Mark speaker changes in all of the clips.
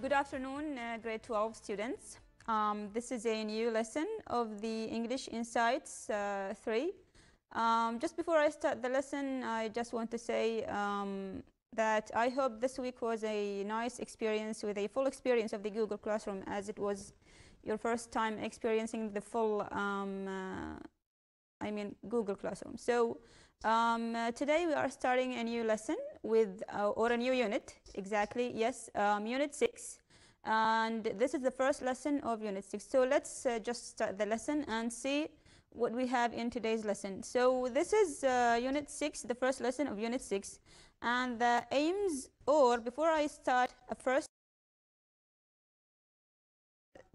Speaker 1: Good afternoon, grade 12 students. This is a new lesson of the English Insights 3. Just before I start the lesson, I just want to say that I hope this week was a nice experience with a full experience of the Google Classroom, as it was your first time experiencing the full Google Classroom. So today we are starting a new lesson with or a new unit, exactly, yes, unit 6, and this is the first lesson of unit 6. So let's just start the lesson and see what we have in today's lesson. So this is unit 6, the first lesson of unit 6, and the aims, or before I start a first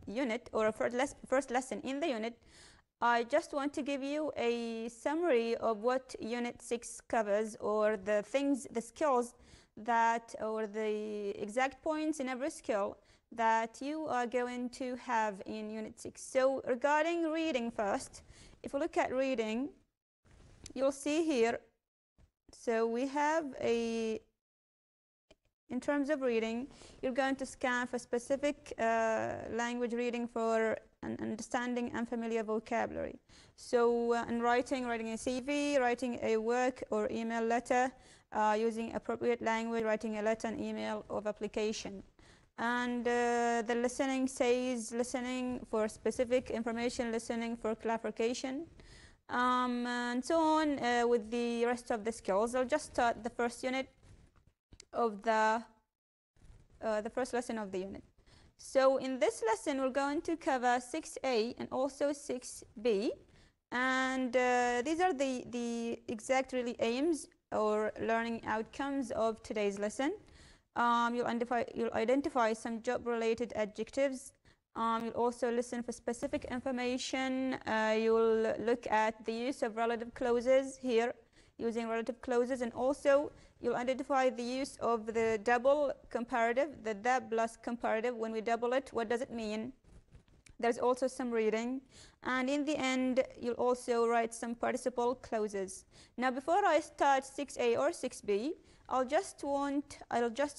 Speaker 1: unit or a first lesson in the unit, I just want to give you a summary of what Unit 6 covers, or the things, the skills that, or the exact points in every skill that you are going to have in Unit 6. So regarding reading first, if we look at reading, you'll see here, so we have in terms of reading, you're going to scan for specific language reading for understanding unfamiliar vocabulary. So in writing a CV, writing a work or email letter, using appropriate language, writing a letter and email of application. And the listening says listening for specific information, listening for clarification, and so on with the rest of the skills. I'll just start the first unit of the first lesson of the unit. So in this lesson we're going to cover 6A and also 6B, and these are the exact really aims or learning outcomes of today's lesson. You'll identify some job related adjectives. You'll also listen for specific information. You'll look at the use of relative clauses here, using relative clauses, and also you'll identify the use of the double comparative, the plus comparative. When we double it, what does it mean? There's also some reading, and in the end you'll also write some participle clauses. Now before I start 6A or 6B, I'll just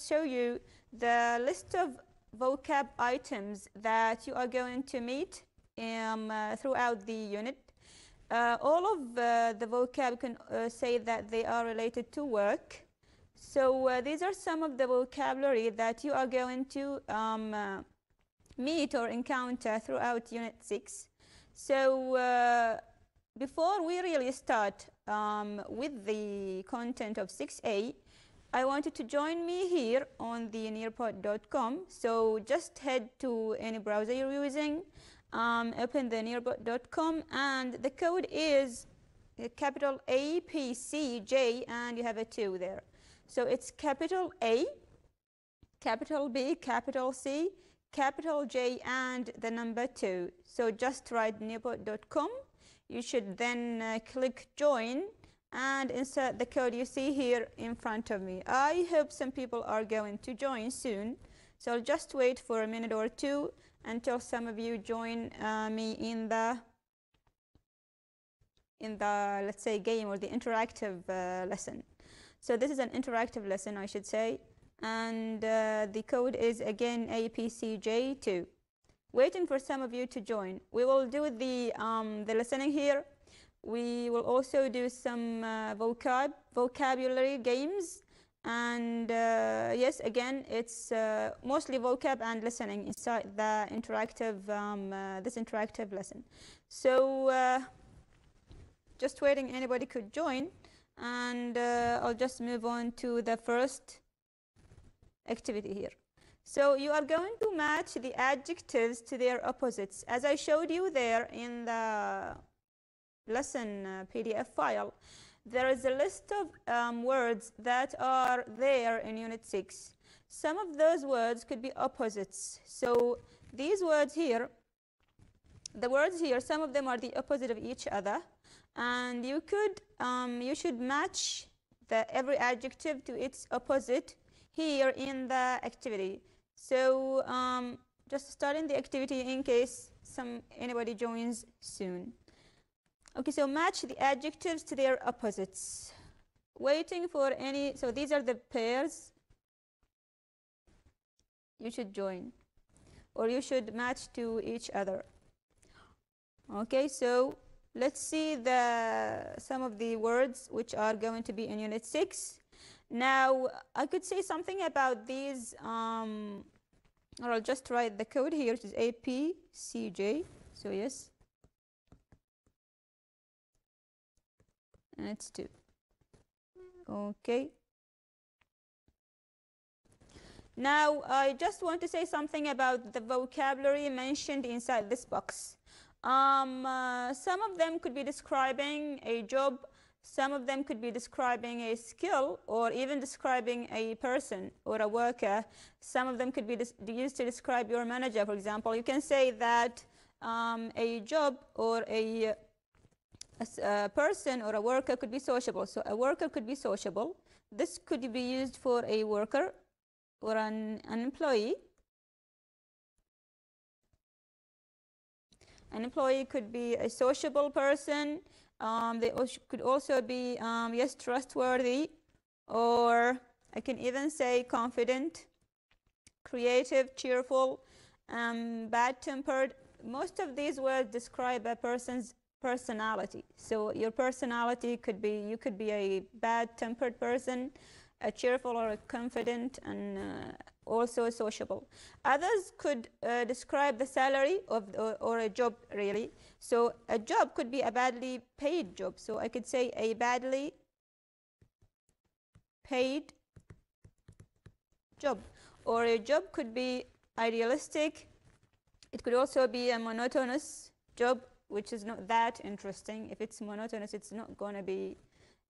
Speaker 1: show you the list of vocab items that you are going to meet throughout the unit. All of the vocab can say that they are related to work. So these are some of the vocabulary that you are going to meet or encounter throughout Unit 6. So before we really start with the content of 6A, I want you to join me here on the nearpod.com. So just head to any browser you're using, open the nearpod.com, and the code is capital A, P, C, J, and you have a 2 there. So it's capital A, capital B, capital C, capital J, and the number 2. So just write nearpod.com. You should then click join and insert the code you see here in front of me. I hope some people are going to join soon, so I'll just wait for a minute or two until some of you join me in the let's say game or the interactive lesson. So this is an interactive lesson, I should say, and the code is again APCJ2. Waiting for some of you to join. We will do the listening here. We will also do some vocabulary games, and yes, again it's mostly vocab and listening inside the interactive this interactive lesson. So just waiting anybody could join, and I'll just move on to the first activity here. So you are going to match the adjectives to their opposites, as I showed you there in the lesson PDF file. There is a list of words that are there in Unit 6. Some of those words could be opposites. So these words here, the words here, some of them are the opposite of each other, and you should match every adjective to its opposite here in the activity. So just starting the activity in case anybody joins soon. Okay, so match the adjectives to their opposites. Waiting for any, so these are the pairs you should join, or you should match to each other. Okay, so let's see some of the words which are going to be in Unit 6. Now, I could say something about these, or I'll just write the code here, which is APCJ. So yes, and it's 2. Okay. Now, I just want to say something about the vocabulary mentioned inside this box. Some of them could be describing a job, some of them could be describing a skill, or even describing a person or a worker. Some of them could be used to describe your manager, for example. You can say that a job or a person or a worker could be sociable. So a worker could be sociable. This could be used for a worker or an employee. An employee could be a sociable person. They could also be, yes, trustworthy, or I can even say confident, creative, cheerful, bad-tempered. Most of these words describe a person's personality. So your personality could be, you could be a bad-tempered person, a cheerful or a confident, and also sociable. Others could describe the salary of or a job, really. So a job could be a badly paid job. So I could say a badly paid job. Or a job could be idealistic. It could also be a monotonous job, which is not that interesting. If it's monotonous, it's not going to be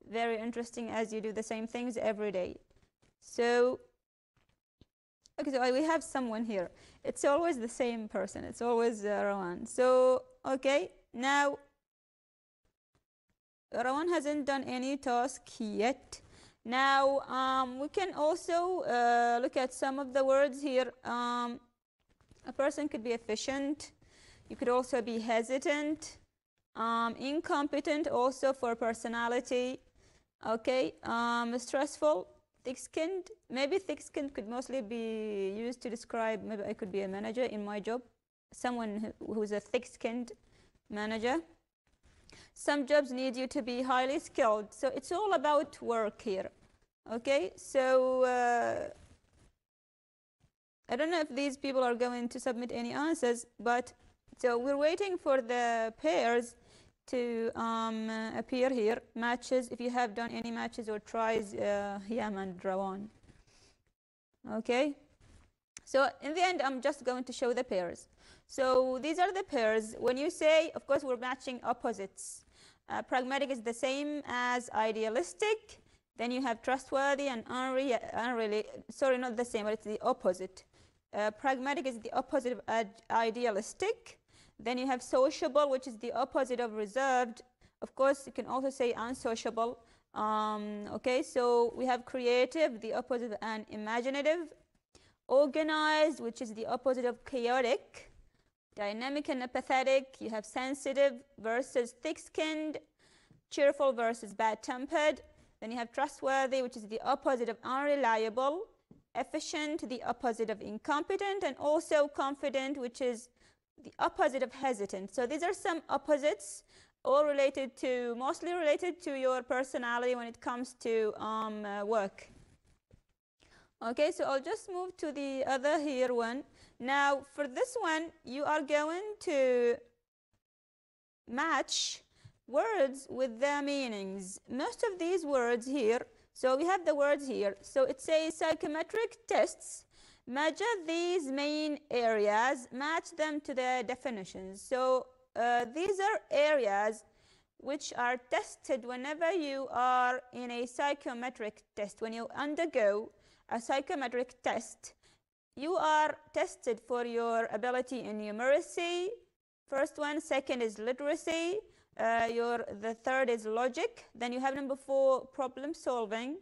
Speaker 1: very interesting as you do the same things every day. So, okay, so we have someone here. It's always the same person. It's always Rowan. So, okay, now Rowan hasn't done any task yet. Now, we can also look at some of the words here. A person could be efficient. You could also be hesitant, incompetent, also for personality. Okay, stressful, thick-skinned. Maybe thick-skinned could mostly be used to describe, maybe I could be a manager in my job, someone who's a thick-skinned manager. Some jobs need you to be highly skilled. So it's all about work here. Okay, so I don't know if these people are going to submit any answers, but so we're waiting for the pairs to appear here. Matches, if you have done any matches or tries, Yam and Rawan. Okay, so in the end, I'm just going to show the pairs. So these are the pairs. When you say, of course, we're matching opposites. Pragmatic is the same as idealistic. Then you have trustworthy and unreally. Sorry, not the same, but it's the opposite. Pragmatic is the opposite of idealistic. Then you have sociable, which is the opposite of reserved. Of course, you can also say unsociable. Okay, so we have creative, the opposite of and imaginative. Organized, which is the opposite of chaotic. Dynamic and apathetic. You have sensitive versus thick-skinned. Cheerful versus bad-tempered. Then you have trustworthy, which is the opposite of unreliable. Efficient, the opposite of incompetent. And also confident, which is the opposite of hesitant. So these are some opposites, all related to, mostly related to your personality when it comes to work. Okay, so I'll just move to the other here one. Now, for this one, you are going to match words with their meanings. Most of these words here, so we have the words here. So it says psychometric tests. Measure these main areas, match them to their definitions. So these are areas which are tested whenever you are in a psychometric test. When you undergo a psychometric test, you are tested for your ability in numeracy. First one, second is literacy. The third is logic. Then you have number 4, problem solving.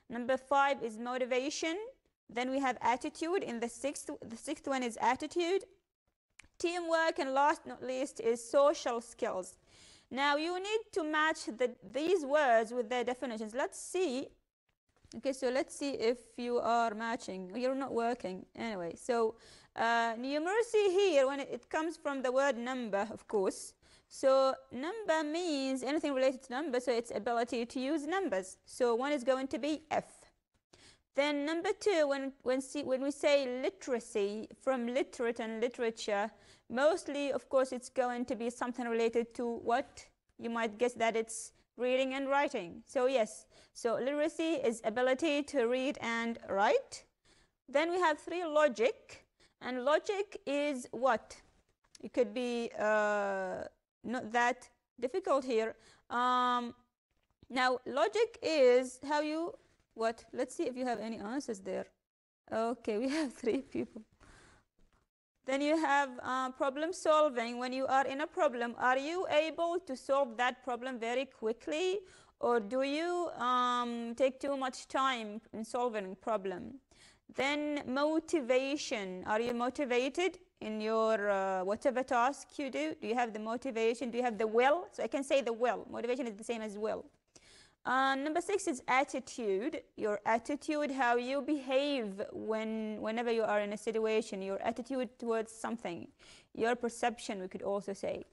Speaker 1: Number 5 is motivation. Then we have attitude in the sixth one is attitude, teamwork, and last not least is social skills. Now you need to match these words with their definitions. Let's see Okay, so let's see if you are matching. You're not working anyway. So numeracy here, when it comes from the word number, of course. So number means anything related to number, so it's ability to use numbers. So one is going to be F. Then number two, when we say literacy, from literate and literature, mostly, of course, it's going to be something related to what? You might guess that it's reading and writing. So yes, so literacy is ability to read and write. Then we have three, logic, and logic is what? It could be not that difficult here. Now logic is how you what? Let's see if you have any answers there. Okay, we have three people. Then you have problem solving. When you are in a problem, are you able to solve that problem very quickly, or do you take too much time in solving a problem? Then motivation. Are you motivated in your whatever task you do? Do you have the motivation? Do you have the will? So I can say the will. Motivation is the same as will. Number 6 is attitude. Your attitude, how you behave whenever you are in a situation, your attitude towards something, your perception, we could also say.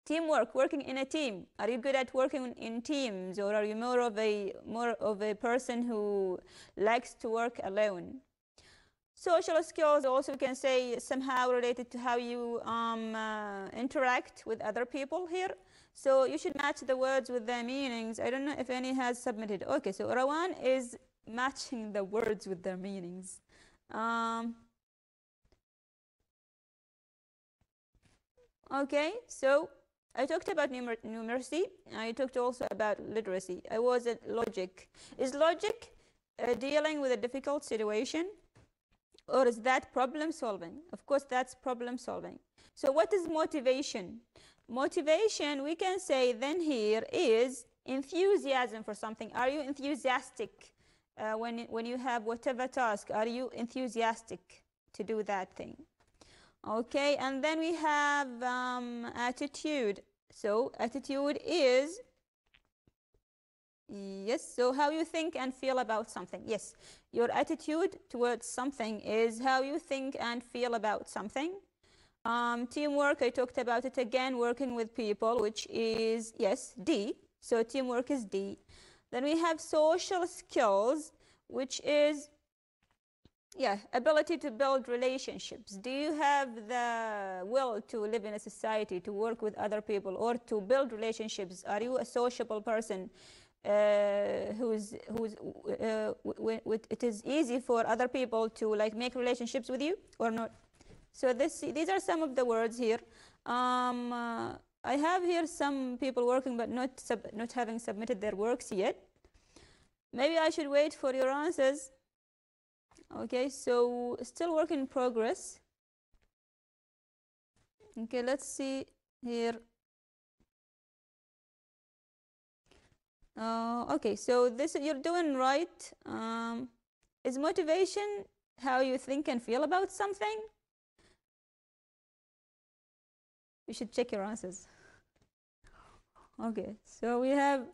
Speaker 1: Teamwork, working in a team. Are you good at working in teams, or are you more of a person who likes to work alone? Social skills also we can say somehow related to how you interact with other people here. So you should match the words with their meanings. I don't know if any has submitted. Okay, so Rawan is matching the words with their meanings. Okay, so I talked about numeracy. I talked also about literacy. I was at logic. Is logic dealing with a difficult situation, or is that problem solving? Of course, that's problem solving. So what is motivation? Motivation, we can say then here is enthusiasm for something. Are you enthusiastic when you have whatever task? Are you enthusiastic to do that thing? Okay, and then we have attitude. So attitude is, yes, so how you think and feel about something. Yes, your attitude towards something is how you think and feel about something. Teamwork, I talked about it again, working with people, which is, yes, D. So teamwork is D. Then we have social skills, which is, yeah, ability to build relationships. Do you have the will to live in a society, to work with other people, or to build relationships? Are you a sociable person it is easy for other people to like make relationships with you or not? So these are some of the words here. I have here some people working but not having submitted their works yet. Maybe I should wait for your answers. Okay, so still work in progress. Okay, let's see here. Okay, so this you're doing right. Is motivation how you think and feel about something? You should check your answers. Okay, so we have,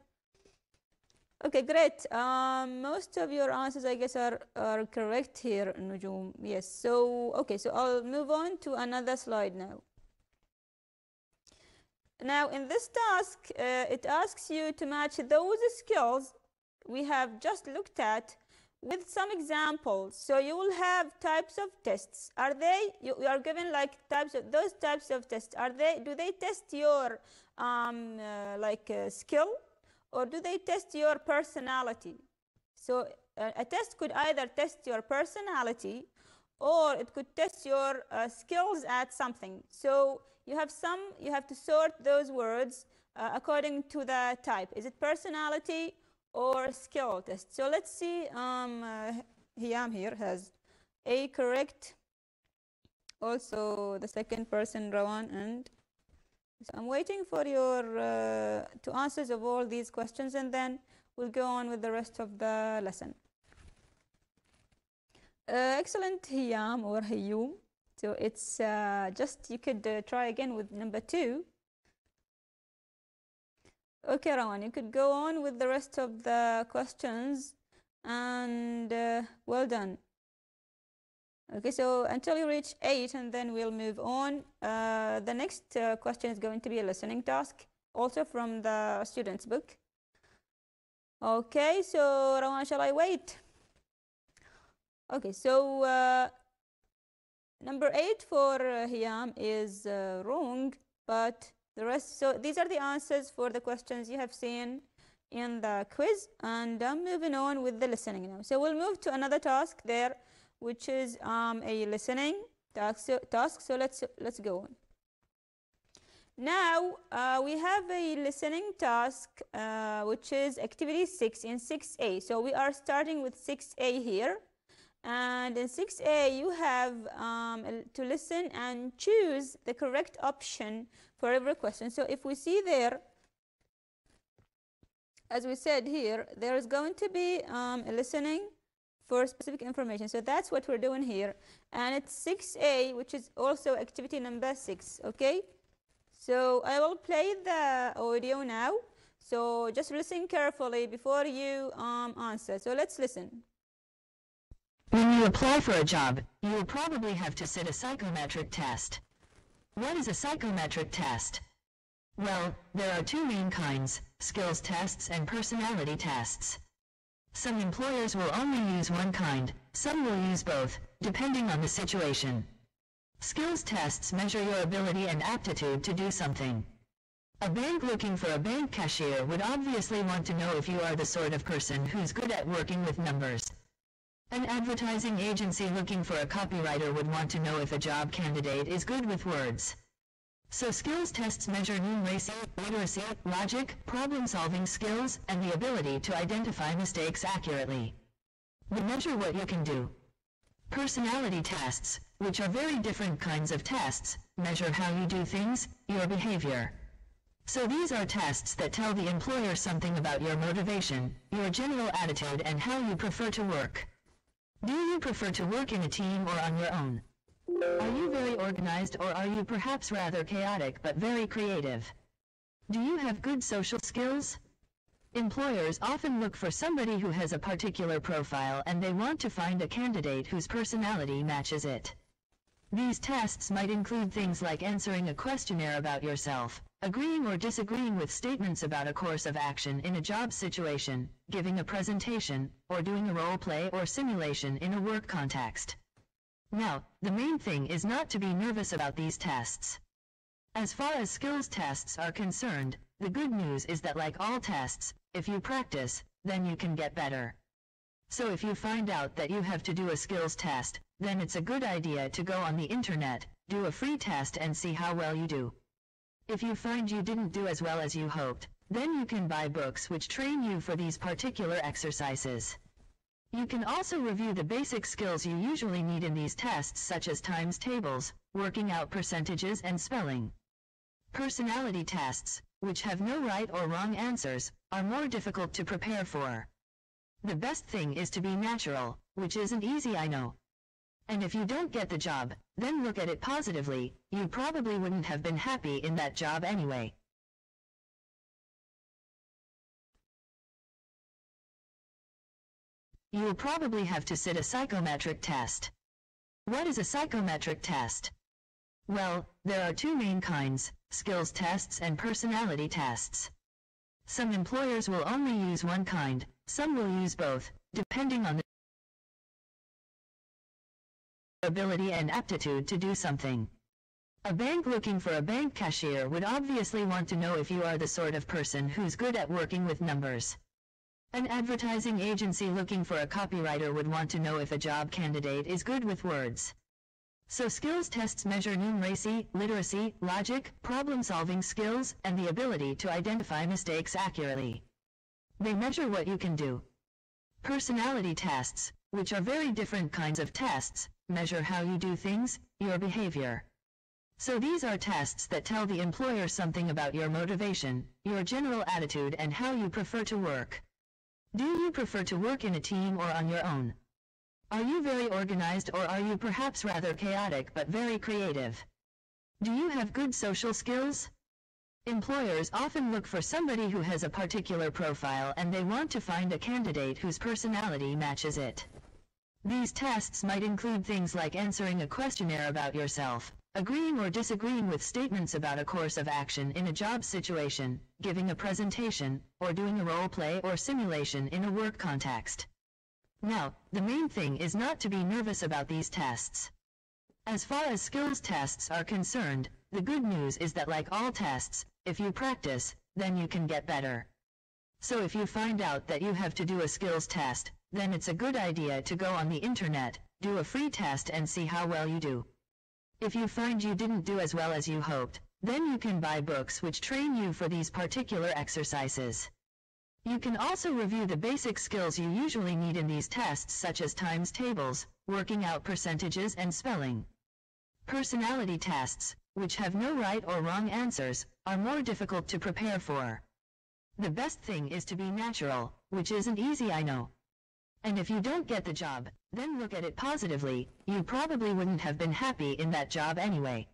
Speaker 1: okay, great. Most of your answers, I guess, are correct here, Nujum. Yes, so, okay, so I'll move on to another slide now. Now, in this task, it asks you to match those skills we have just looked at with some examples. So you will have types of tests. Are they, you are given like those types of tests, do they test your skill, or do they test your personality? So a test could either test your personality, or it could test your skills at something. So you have to sort those words according to the type. Is it personality or skill test? So let's see, Hiyam here has A correct, also the second person, Rawan, and so I'm waiting for your to answers of all these questions, and then we'll go on with the rest of the lesson. Excellent, Hiyam or Hiyum. So it's just, you could try again with number 2. Okay, Rawan, you could go on with the rest of the questions. and well done. Okay, so until you reach 8, and then we'll move on. The next question is going to be a listening task, also from the student's book. Okay, so Rawan, shall I wait? Okay, so number 8 for Hiyam is wrong, but the rest, so these are the answers for the questions you have seen in the quiz, and I'm moving on with the listening now. So we'll move to another task there, which is a listening task. So let's go on. Now we have a listening task, which is activity 6 in 6A. So we are starting with 6A here, and in 6A you have to listen and choose the correct option for every question. So if we see there, as we said here, there is going to be a listening for specific information. So that's what we're doing here, and it's 6A, which is also activity number 6. Okay, so I will play the audio now, so just listen carefully before you answer. So let's listen.
Speaker 2: When you apply for a job, you will probably have to sit a psychometric test. What is a psychometric test? Well, there are two main kinds: skills tests and personality tests. Some employers will only use one kind, some will use both, depending on the situation. Skills tests measure your ability and aptitude to do something. A bank looking for a bank cashier would obviously want to know if you are the sort of person who's good at working with numbers. An advertising agency looking for a copywriter would want to know if a job candidate is good with words. So skills tests measure numeracy, literacy, logic, problem-solving skills, and the ability to identify mistakes accurately. They measure what you can do. Personality tests, which are very different kinds of tests, measure how you do things, your behavior. So these are tests that tell the employer something about your motivation, your general attitude, and how you prefer to work. Do you prefer to work in a team or on your own? Are you very organized, or are you perhaps rather chaotic but very creative? Do you have good social skills? Employers often look for somebody who has a particular profile, and they want to find a candidate whose personality matches it. These tests might include things like answering a questionnaire about yourself, agreeing or disagreeing with statements about a course of action in a job situation, giving a presentation, or doing a role play or simulation in a work context. Now, the main thing is not to be nervous about these tests. As far as skills tests are concerned, the good news is that, like all tests, if you practice, then you can get better. So if you find out that you have to do a skills test, then it's a good idea to go on the internet, do a free test, and see how well you do. If you find you didn't do as well as you hoped, then you can buy books which train you for these particular exercises. You can also review the basic skills you usually need in these tests, such as times tables, working out percentages, and spelling. Personality tests, which have no right or wrong answers, are more difficult to prepare for. The best thing is to be natural, which isn't easy, I know. And if you don't get the job, then look at it positively. You probably wouldn't have been happy in that job anyway. You will probably have to sit a psychometric test. What is a psychometric test? Well, there are two main kinds: skills tests and personality tests. Some employers will only use one kind, some will use both, depending on the ability and aptitude to do something. A bank looking for a bank cashier would obviously want to know if you are the sort of person who's good at working with numbers. An advertising agency looking for a copywriter would want to know if a job candidate is good with words. So skills tests measure numeracy, literacy, logic, problem-solving skills, and the ability to identify mistakes accurately. They measure what you can do. Personality tests, which are very different kinds of tests, measure how you do things, your behavior. So these are tests that tell the employer something about your motivation, your general attitude, and how you prefer to work. Do you prefer to work in a team or on your own? Are you very organized, or are you perhaps rather chaotic but very creative? Do you have good social skills? Employers often look for somebody who has a particular profile and they want to find a candidate whose personality matches it. These tests might include things like answering a questionnaire about yourself, agreeing or disagreeing with statements about a course of action in a job situation, giving a presentation, or doing a role play or simulation in a work context. Now, the main thing is not to be nervous about these tests. As far as skills tests are concerned, the good news is that like all tests, if you practice, then you can get better. So if you find out that you have to do a skills test, then it's a good idea to go on the internet, do a free test and see how well you do. If you find you didn't do as well as you hoped, then you can buy books which train you for these particular exercises. You can also review the basic skills you usually need in these tests such as times tables, working out percentages and spelling. Personality tests, which have no right or wrong answers, are more difficult to prepare for. The best thing is to be natural, which isn't easy, I know. And if you don't get the job, then look at it positively, you probably wouldn't have been happy in that job anyway.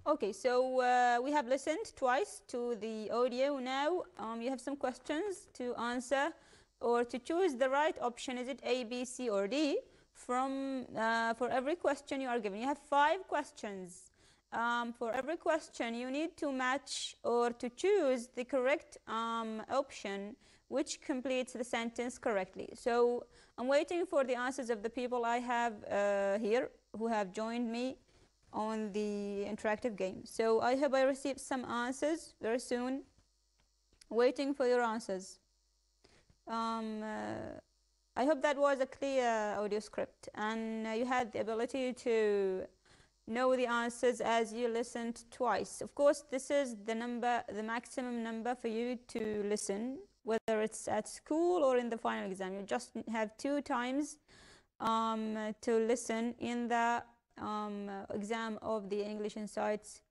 Speaker 1: Okay, so we have listened twice to the audio. Now you have some questions to answer or to choose the right option. Is it A, B, C, or D? For every question you are given, you have 5 questions. For every question, you need to match or to choose the correct option which completes the sentence correctly. So I'm waiting for the answers of the people I have here who have joined me on the interactive game. So I hope I received some answers very soon. Waiting for your answers. I hope that was a clear audio script and you had the ability to know the answers as you listened twice. Of course, this is the maximum number for you to listen, whether it's at school or in the final exam. You just have 2 times to listen in the exam of the English Insights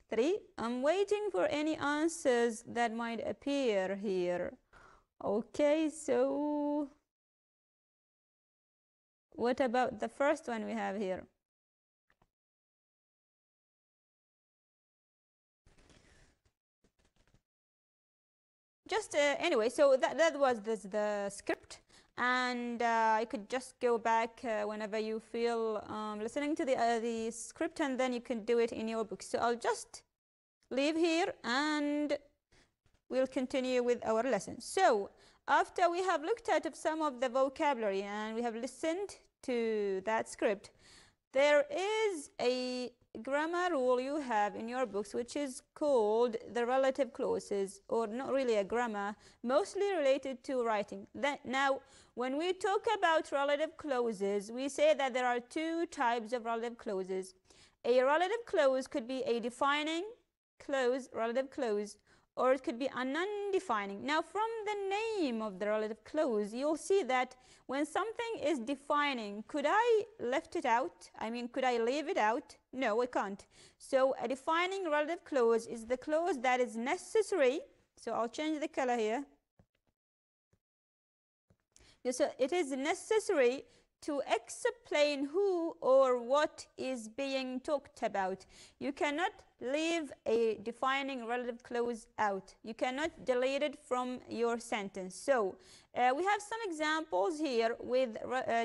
Speaker 1: 3. I'm waiting for any answers that might appear here. Okay, so what about the first one we have here? Just anyway, so that was the script, and I could just go back whenever you feel listening to the script, and then you can do it in your book. So I'll just leave here and we'll continue with our lesson. So after we have looked at some of the vocabulary and we have listened to that script, there is a grammar rule you have in your books which is called the relative clauses, or not really a grammar, mostly related to writing. Now, when we talk about relative clauses, we say that there are 2 types of relative clauses. A relative clause could be a defining clause, relative clause, or it could be a non-defining. Now, from the name of the relative clause, you'll see that when something is defining, could I left it out? I mean, could I leave it out? No, I can't. So a defining relative clause is the clause that is necessary. So I'll change the color here. So it is necessary to explain who or what is being talked about. You cannot leave a defining relative clause out. You cannot delete it from your sentence. So we have some examples here with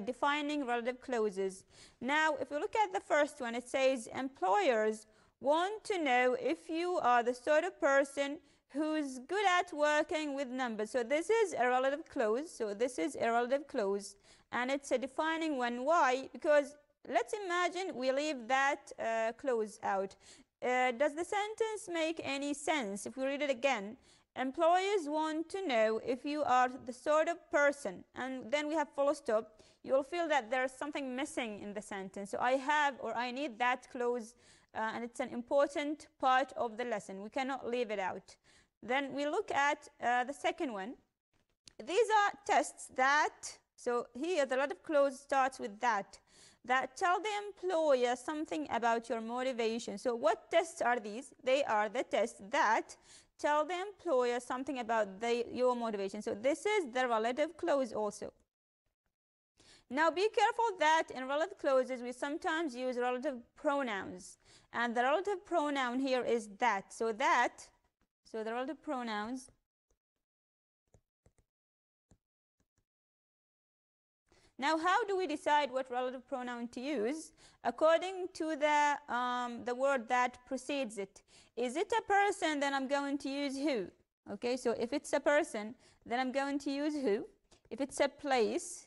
Speaker 1: defining relative clauses. Now, if we look at the first one, it says employers want to know if you are the sort of person who's good at working with numbers. So this is a relative clause. So this is a relative clause. And it's a defining one. Why? Because let's imagine we leave that clause out. Does the sentence make any sense? If we read it again, employers want to know if you are the sort of person, and then we have full stop, you'll feel that there's something missing in the sentence. So I have or I need that clause, and it's an important part of the lesson. We cannot leave it out. Then we look at the second one. These are tests that, so here the relative clause starts with that tell the employer something about your motivation. So what tests are these? They are the tests that tell the employer something about your motivation. So this is the relative clause also. Now be careful that in relative clauses we sometimes use relative pronouns, and the relative pronoun here is that. So the relative pronouns. Now, how do we decide what relative pronoun to use? According to the word that precedes it. Is it a person? Then I'm going to use who. Okay, so if it's a person, then I'm going to use who. If it's a place,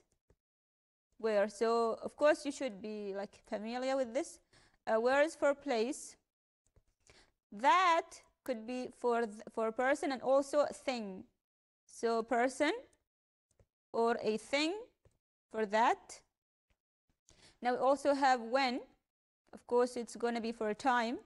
Speaker 1: where. So of course you should be like familiar with this. Where is for place. That could be for person, and also thing. So person or a thing for that. Now we also have when. Of course it's going to be for a time.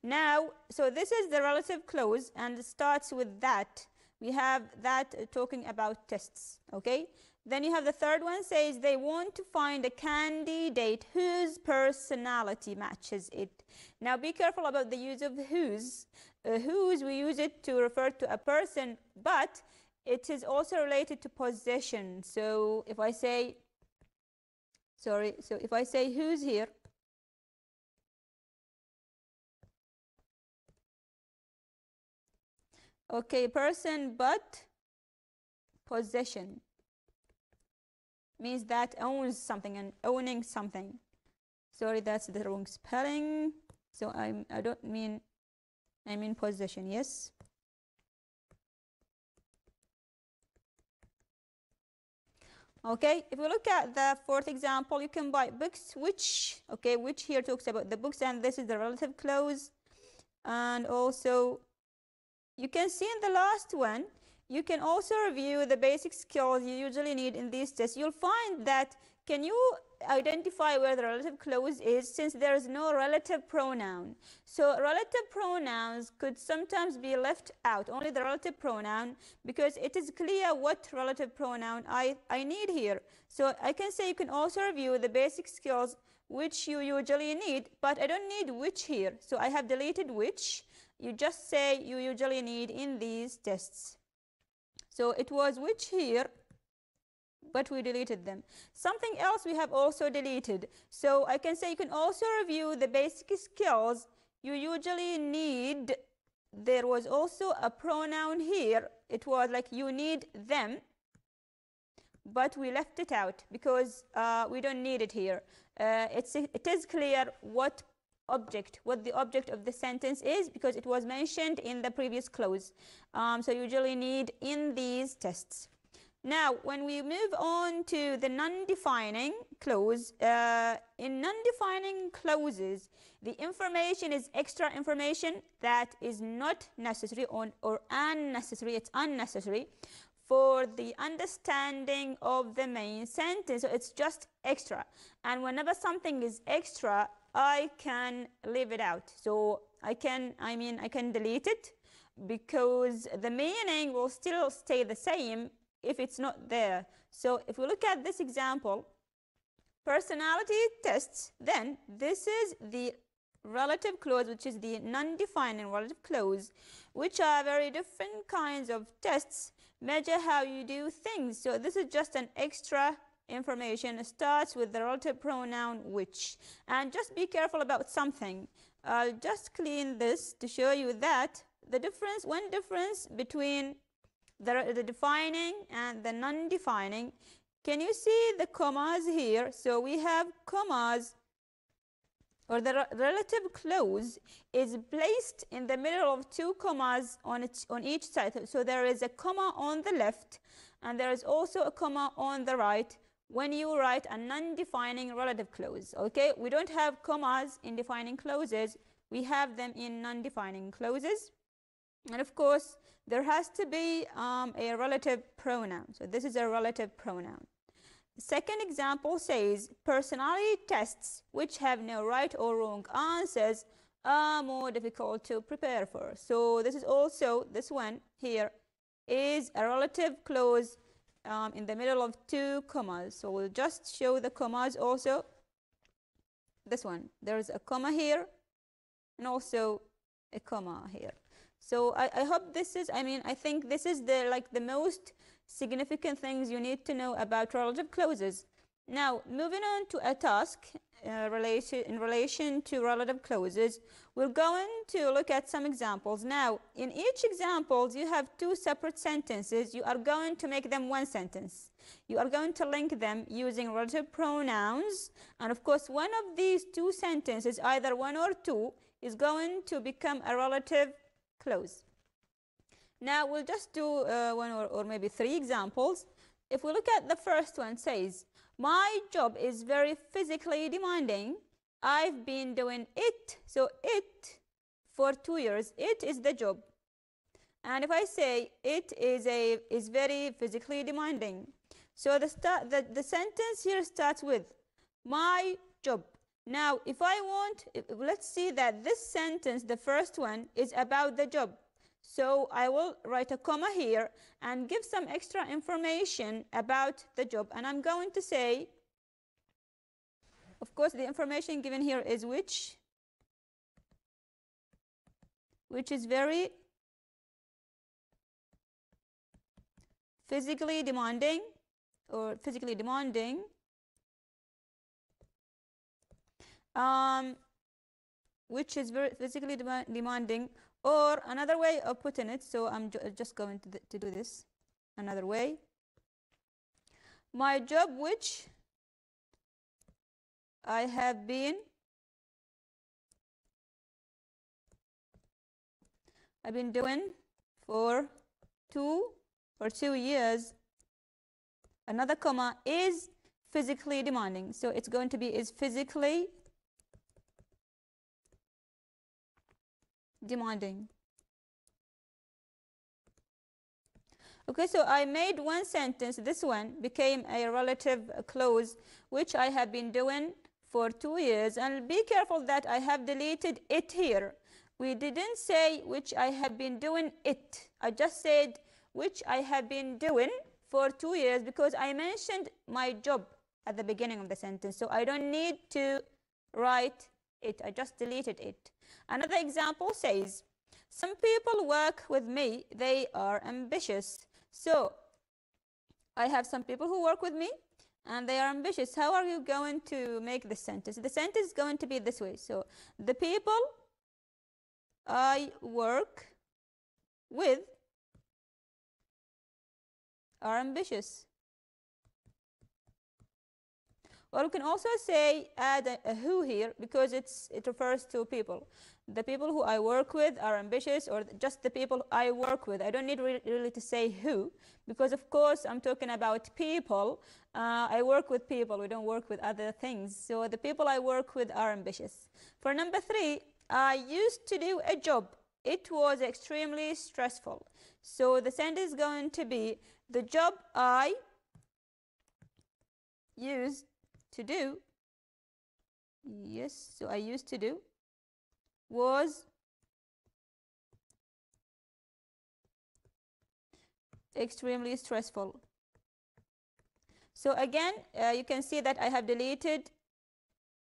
Speaker 1: Now, so this is the relative clause, and it starts with that. We have that talking about tests. Okay. Then you have the third one, says they want to find a candidate whose personality matches it. Now be careful about the use of whose. Whose, we use it to refer to a person, but it is also related to possession. So if I say, if I say whose here, okay, person but possession means that owns something, and owning something. Sorry, that's the wrong spelling. So I don't mean, I mean possession. Yes. Okay, if we look at the fourth example, you can buy books, which, okay, which here talks about the books, and this is the relative clause. And also you can see in the last one, you can also review the basic skills you usually need in these tests. You'll find that, can you identify where the relative clause is, since there is no relative pronoun? So relative pronouns could sometimes be left out, only the relative pronoun, because it is clear what relative pronoun I need here. So I can say you can also review the basic skills which you usually need, but I don't need which here. So I have deleted which. You just say you usually need in these tests. So it was which here, but we deleted them. Something else we have also deleted. So I can say you can also review the basic skills you usually need. There was also a pronoun here. It was like you need them, but we left it out because we don't need it here. It is clear what the object of the sentence is, because it was mentioned in the previous clause. So usually need in these tests. Now when we move on to the non-defining clause, in non-defining clauses the information is extra information that is not necessary or unnecessary. It's unnecessary for the understanding of the main sentence. So it's just extra, and whenever something is extra, I can leave it out. So I can delete it, because the meaning will still stay the same if it's not there. So if we look at this example, personality tests, then this is the relative clause, which is the non-defining relative clause, which are very different kinds of tests, measure how you do things. So this is just an extra information. It starts with the relative pronoun which. And just be careful about something. I'll just clean this to show you that one difference between the defining and the non-defining. Can you see the commas here? So we have commas, or the relative clause is placed in the middle of two commas on each side. So there is a comma on the left, and there is also a comma on the right when you write a non-defining relative clause. Okay, we don't have commas in defining clauses, we have them in non-defining clauses. And of course there has to be a relative pronoun. So this is a relative pronoun. The second example says personality tests which have no right or wrong answers are more difficult to prepare for. So this is also, this one here is a relative clause in the middle of two commas. So we'll just show the commas also. This one, there's a comma here and also a comma here. So I hope this is, I think this is the most significant things you need to know about relative clauses. Now, moving on to a task in relation to relative clauses, we're going to look at some examples. Now, in each example, you have two separate sentences. You are going to make them one sentence. You are going to link them using relative pronouns. And of course, one of these two sentences, either one or two, is going to become a relative clause. Now, we'll just do one or maybe three examples. If we look at the first one, says, my job is very physically demanding. I've been doing it, so it, for 2 years. It is the job. And if I say it is very physically demanding, so the sentence here starts with my job. Now, if I want, let's see that this sentence, the first one, is about the job. So I will write a comma here and give some extra information about the job. And I'm going to say, of course, the information given here is which is very physically demanding, which is very physically demanding. Or another way of putting it, so I'm just going to do this another way. My job, which I have been doing for 2 years, another comma, is physically demanding. So it's going to be is physically demanding. Okay, so I made one sentence. This one became a relative clause, which I have been doing for 2 years. And be careful that I have deleted it here. We didn't say which I have been doing it. I just said which I have been doing for 2 years because I mentioned my job at the beginning of the sentence. So I don't need to write it. I just deleted it. Another example says, some people work with me, they are ambitious. So I have some people who work with me and they are ambitious. How are you going to make the sentence? The sentence is going to be this way. So the people I work with are ambitious. Or we can also say, add a who here because it refers to people. The people who I work with are ambitious, or just the people I work with. I don't need really to say who because, of course, I'm talking about people. I work with people. We don't work with other things. So the people I work with are ambitious. For number 3, I used to do a job. It was extremely stressful. So the sentence is going to be, the job I used to do, yes, so I used to do, was extremely stressful. So again, you can see that I have deleted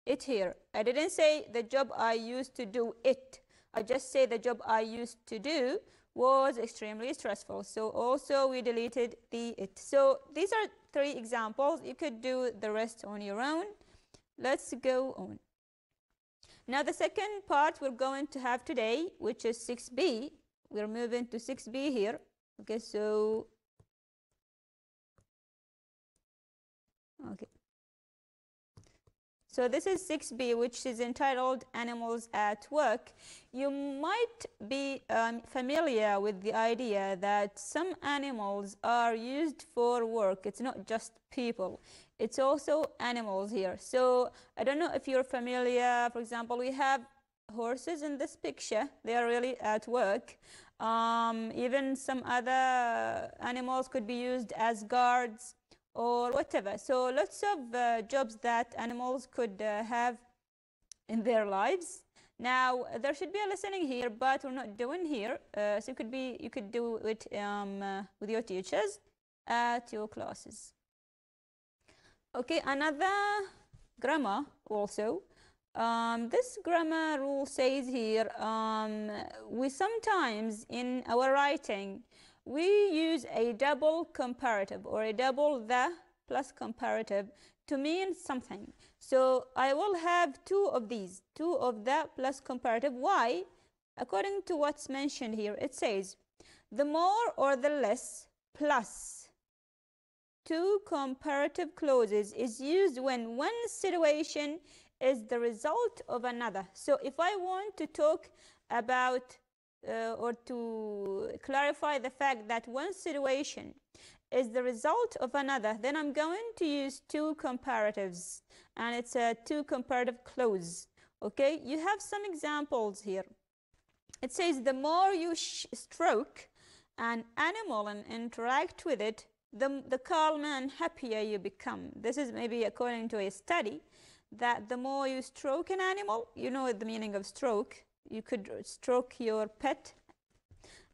Speaker 1: it here. I didn't say the job I used to do it. I just say the job I used to do was extremely stressful. So also we deleted the it. So these are 3 examples. You could do the rest on your own. Let's go on. Now the second part we're going to have today, which is 6b. We're moving to 6b here. Okay, so So this is 6b, which is entitled Animals at Work. You might be familiar with the idea that some animals are used for work. It's not just people. It's also animals here. So I don't know if you're familiar. For example, we have horses in this picture. They are really at work. Even some other animals could be used as guards or whatever. So lots of jobs that animals could have in their lives. Now there should be a listening here, but we're not doing here. So you could do it with your teachers at your classes. Okay, another grammar also. This grammar rule says here, we sometimes in our writing we use a double comparative or a double the plus comparative to mean something. So I will have two of these, two of the plus comparative. Why? According to what's mentioned here, it says the more or the less plus two comparative clauses is used when one situation is the result of another. So if I want to talk about or to clarify the fact that one situation is the result of another, then I'm going to use two comparatives, and it's a two comparative clause. Okay, you have some examples here. It says the more you stroke an animal and interact with it, the calmer and happier you become. This is maybe according to a study, that the more you stroke an animal, you know the meaning of stroke, you could stroke your pet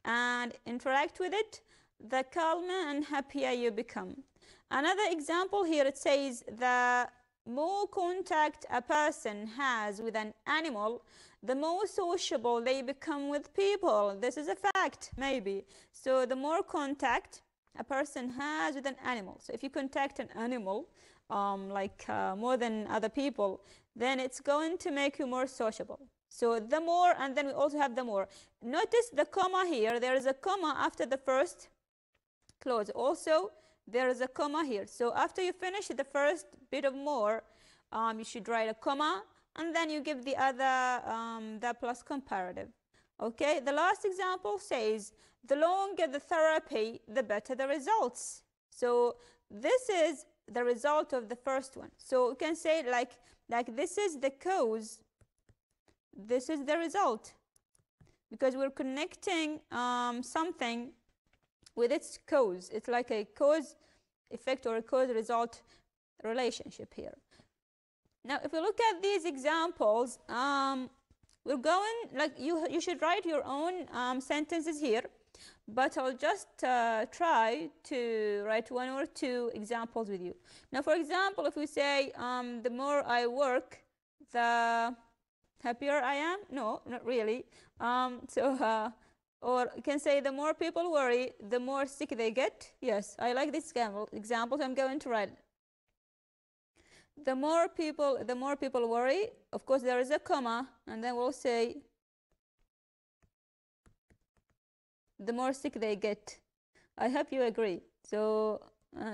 Speaker 1: and interact with it, the calmer and happier you become. Another example here, it says the more contact a person has with an animal, the more sociable they become with people. This is a fact, maybe. So the more contact a person has with an animal. So if you contact an animal, more than other people, then it's going to make you more sociable. So the more, and then we also have the more. Notice the comma here. There is a comma after the first clause. Also, there is a comma here. So after you finish the first bit of more, you should write a comma, and then you give the other, the plus comparative. Okay, the last example says, the longer the therapy, the better the results. So this is the result of the first one. So you can say like this is the cause, this is the result, because we're connecting something with its cause. It's like a cause effect or a cause result relationship here. Now if we look at these examples, we're going, like you should write your own sentences here, but I'll just try to write one or two examples with you. Now for example, if we say the more I work, the happier I am. No, not really. Or you can say the more people worry, the more sick they get. Yes, I like this example, so I'm going to write the more people worry. Of course there is a comma, and then we'll say the more sick they get. I hope you agree. So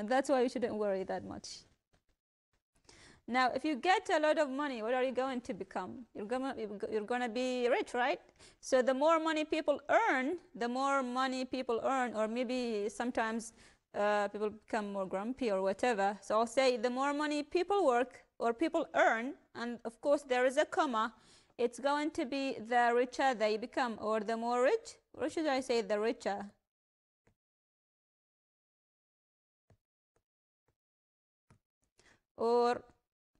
Speaker 1: that's why you shouldn't worry that much. Now if you get a lot of money, what are you going to become? You're gonna be rich, right? So the more money people earn, or maybe sometimes people become more grumpy or whatever. So I'll say the more money people work or people earn, and of course there is a comma, it's going to be the richer they become, or the more rich, or should I say the richer? Or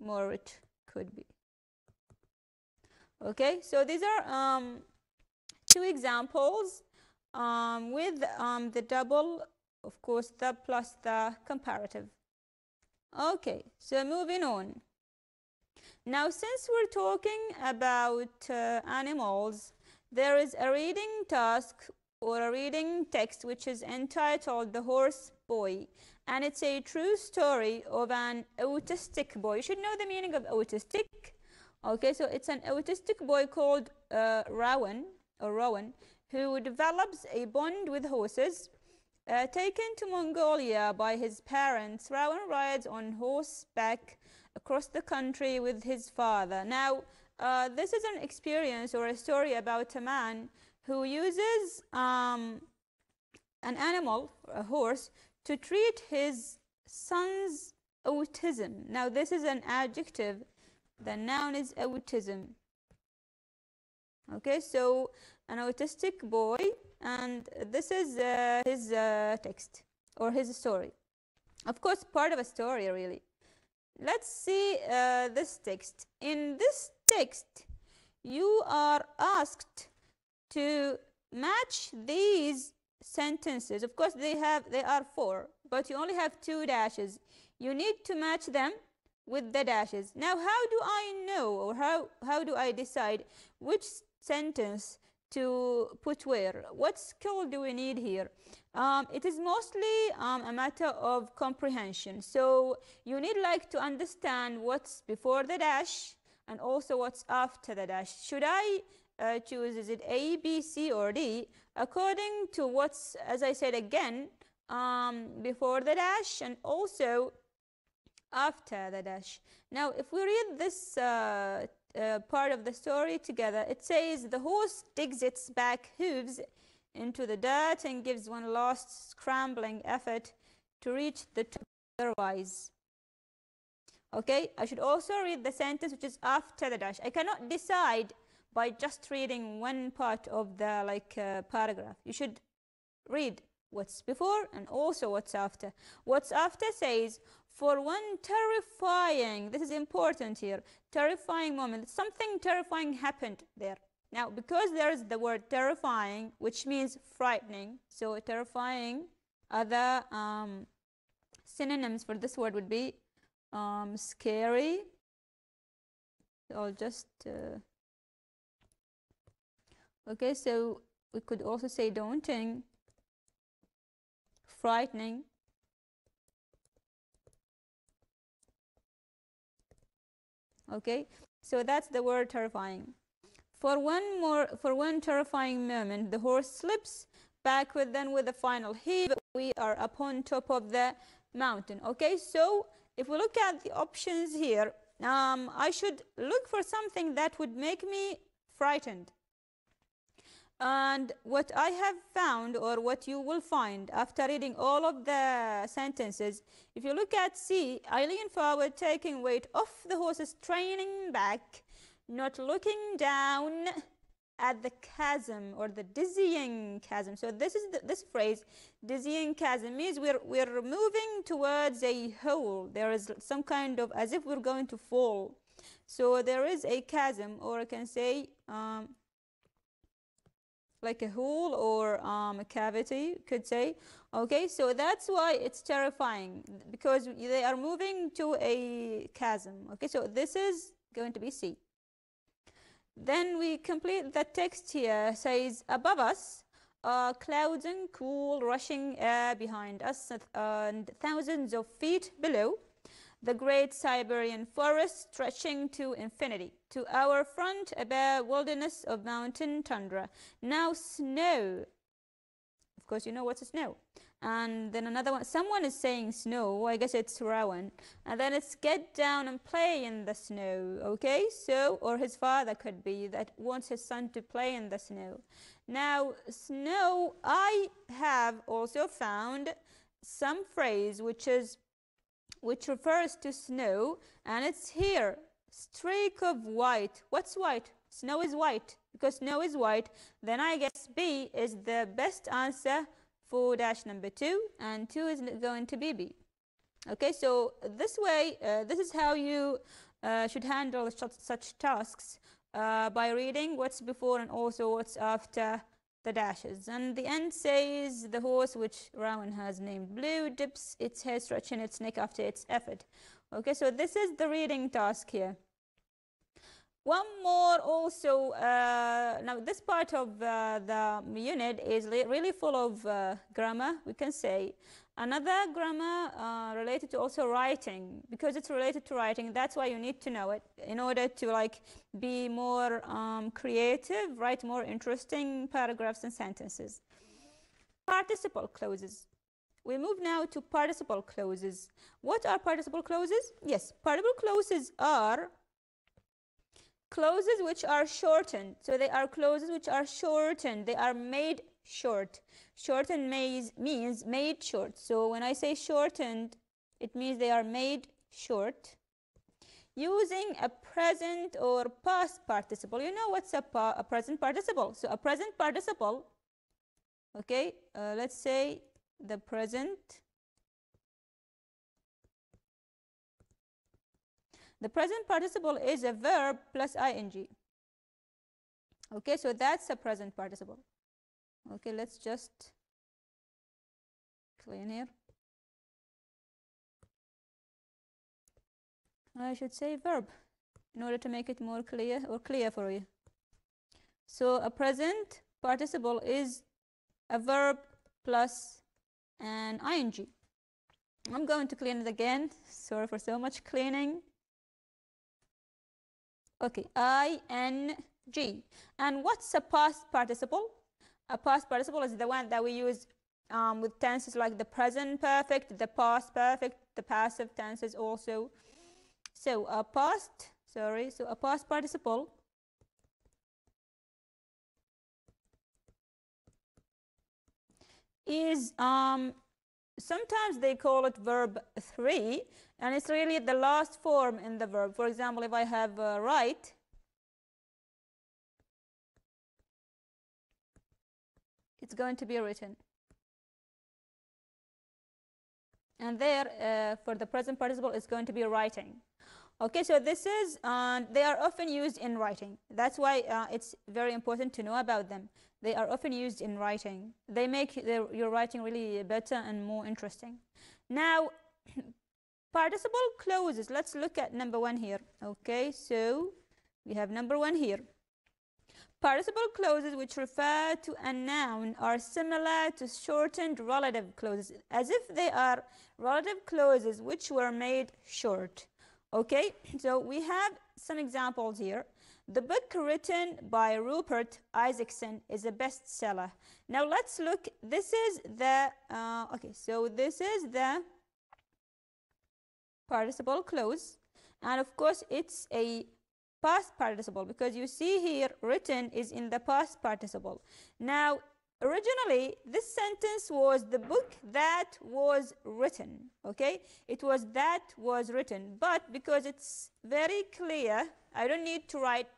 Speaker 1: more rich, could be. Okay, so these are two examples with the double, of course, the plus the comparative. Okay, so moving on. Now since we're talking about animals, there is a reading task or a reading text which is entitled The Horse Boy, and it's a true story of an autistic boy. You should know the meaning of autistic. Okay, so it's an autistic boy called Rowan, who develops a bond with horses. Taken to Mongolia by his parents, Rowan rides on horseback across the country with his father. Now, this is an experience or a story about a man who uses an animal, a horse, to treat his son's autism. Now, this is an adjective. The noun is autism. Okay, so an autistic boy, and this is his text or his story. Of course, part of a story, really. Let's see this text. In this text, you are asked to match these sentences. Of course, they are four, but you only have two dashes. You need to match them with the dashes. Now, how do I know, or how do I decide which sentence to put where. What skill do we need here? It is mostly a matter of comprehension. So you need like to understand what's before the dash and also what's after the dash. Should I choose, is it A, B, C, or D? According to what's, as I said again, before the dash and also after the dash. Now, if we read this part of the story together, it says the horse digs its back hooves into the dirt and gives one last scrambling effort to reach the top of the rise. Okay, I should also read the sentence which is after the dash. I cannot decide by just reading one part of the paragraph. You should read what's before and also what's after. What's after says, for one terrifying, this is important here, terrifying moment, something terrifying happened there. Now, because there is the word terrifying, which means frightening, so terrifying, other synonyms for this word would be scary. I'll just, okay, so we could also say daunting, frightening, okay, so that's the word terrifying. For one terrifying moment, the horse slips backward, then with a final heave, we are upon top of the mountain. Okay, so if we look at the options here, I should look for something that would make me frightened. And what I have found, or what you will find after reading all of the sentences, if you look at C, I lean forward, taking weight off the horse, straining back, not looking down at the chasm or the dizzying chasm. So this is this phrase, dizzying chasm, means we're moving towards a hole. There is some kind of, as if we're going to fall. So there is a chasm, or I can say like a hole or a cavity, you could say. Okay, so that's why it's terrifying, because they are moving to a chasm. Okay, so this is going to be C. Then we complete the text here. Says, above us are clouds and cool rushing air, behind us and thousands of feet below, the great Siberian forest stretching to infinity. To our front, a bare wilderness of mountain tundra. Now snow. Of course, you know what's a snow. And then another one, someone is saying snow, I guess it's Rowan. And then it's get down and play in the snow, okay? So, or his father could be, that wants his son to play in the snow. Now, snow, I have also found some phrase which refers to snow, and it's here, streak of white. What's white? Snow is white. Because snow is white, then I guess B is the best answer for dash number 2, and 2 is going to be B. Okay, so this way, this is how you should handle such tasks by reading what's before and also what's after the dashes. And the end says, the horse, which Rowan has named Blue, dips its head, stretching its neck after its effort. Okay, so this is the reading task here. One more also, now this part of the unit is really full of grammar, we can say. Another grammar related to also writing, because it's related to writing, that's why you need to know it in order to like be more creative, write more interesting paragraphs and sentences. Participle clauses. We move now to participle clauses. What are participle clauses? Yes, participle clauses are clauses which are shortened. So they are clauses which are shortened. They are made short. Shortened means made short. So when I say shortened, it means they are made short using a present or past participle. You know what's a present participle? So a present participle, okay, let's say the present. The present participle is a verb plus ing. Okay, so that's a present participle. Okay, let's just clean here. I should say verb in order to make it more clear or clear for you. So a present participle is a verb plus an ing. I'm going to clean it again. Sorry for so much cleaning. Okay, ing. And what's a past participle? A past participle is the one that we use with tenses like the present perfect, the past perfect, the passive tenses also. So a past participle is sometimes they call it verb 3, and it's really the last form in the verb. For example, if I have write, it's going to be written. And there, for the present participle, it's going to be writing. Okay, so this is, they are often used in writing. That's why it's very important to know about them. They are often used in writing. They make your writing really better and more interesting. Now, participle clauses. Let's look at number 1 here. Okay, so we have number 1 here. Participle clauses which refer to a noun are similar to shortened relative clauses, as if they are relative clauses which were made short. Okay, so we have some examples here. The book written by Rupert Isaacson is a bestseller. Now let's look. This is the okay, so this is the participle clause, and of course it's a past participle, because you see here written is in the past participle. Now originally this sentence was the book that was written. Okay, it was that was written, but because it's very clear, I don't need to write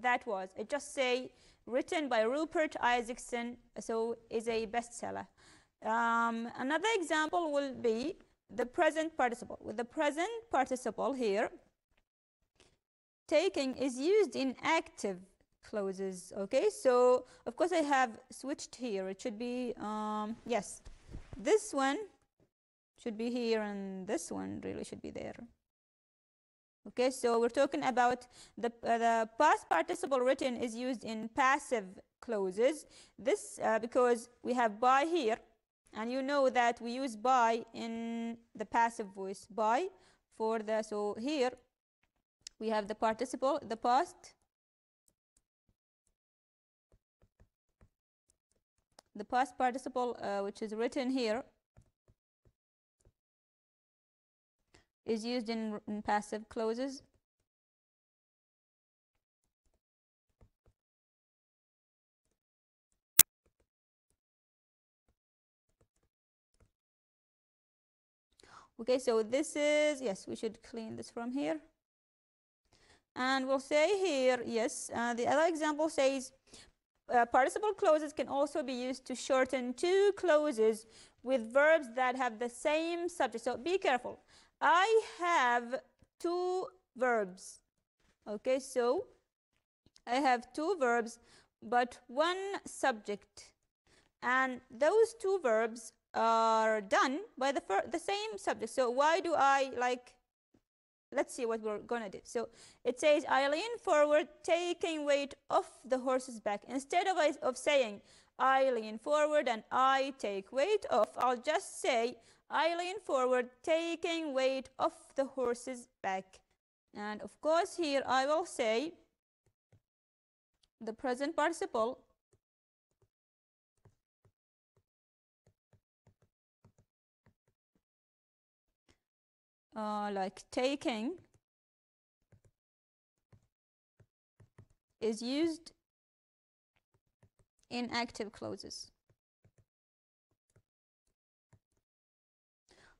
Speaker 1: that was. I just say written by Rupert Isaacson, so is a bestseller. Another example will be the present participle. With the present participle here, taking is used in active clauses. Okay, so of course I have switched here. It should be yes, this one should be here and this one really should be there. Okay, so we're talking about the past participle written is used in passive clauses. This because we have by here, and you know that we use by in the passive voice, by for the, so here we have the participle, the past, the past participle which is written here is used in passive clauses. Okay, so this is, yes, we should clean this from here. And we'll say here, yes, the other example says, participle clauses can also be used to shorten two clauses with verbs that have the same subject. So be careful. I have two verbs. Okay, so I have two verbs, but one subject. And those two verbs are done by the same subject. So why do I like, let's see what we're going to do. So it says, I lean forward, taking weight off the horse's back. Instead of saying, I lean forward and I take weight off, I'll just say, I lean forward, taking weight off the horse's back. And of course here I will say the present participle like taking is used in active clauses.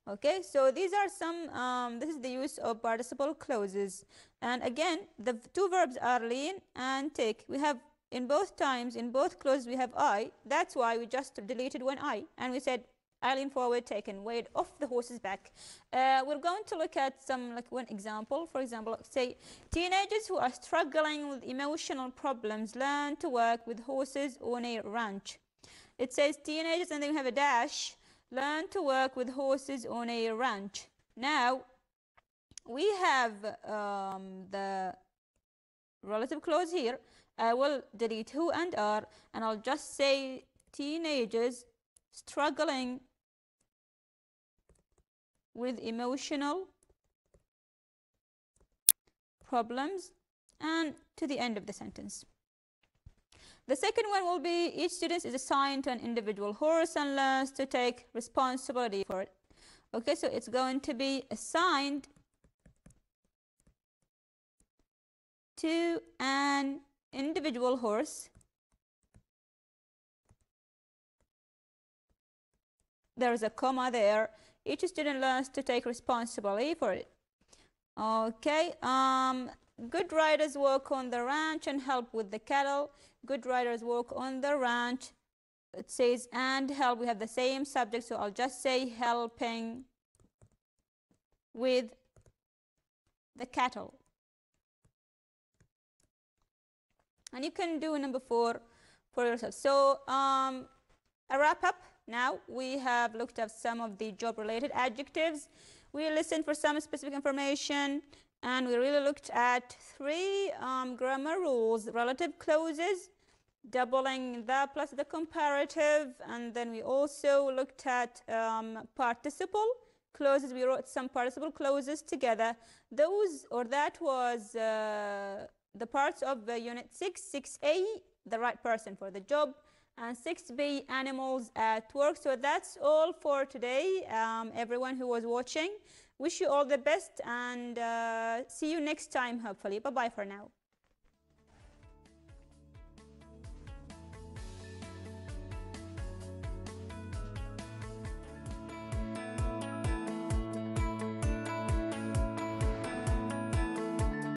Speaker 1: Okay, so these are some, this is the use of participle clauses. And again, the two verbs are lean and take. We have in both times, in both clauses, we have I. That's why we just deleted one I. And we said, I lean forward, taken weight off the horse's back. We're going to look at some, like one example. For example, say, teenagers who are struggling with emotional problems learn to work with horses on a ranch. It says teenagers, and then we have a dash, learn to work with horses on a ranch. Now, we have the relative clause here, I will delete who and are, and I'll just say teenagers struggling with emotional problems, and to the end of the sentence. The second one will be each student is assigned to an individual horse and learns to take responsibility for it. Okay, so it's going to be assigned to an individual horse. There is a comma there. Each student learns to take responsibility for it. Okay, good riders work on the ranch and help with the cattle. Good riders work on the ranch. It says and help. We have the same subject, so I'll just say helping with the cattle. And you can do number 4 for yourself. So a wrap up. Now we have looked at some of the job related adjectives. We listened for some specific information, and we really looked at 3 grammar rules: relative clauses, doubling the plus the comparative, and then we also looked at participle clauses. We wrote some participle clauses together. Those, or that was the parts of unit 6, 6A, the right person for the job, and 6B, animals at work. So that's all for today. Everyone who was watching, wish you all the best, and see you next time, hopefully. Bye bye for now.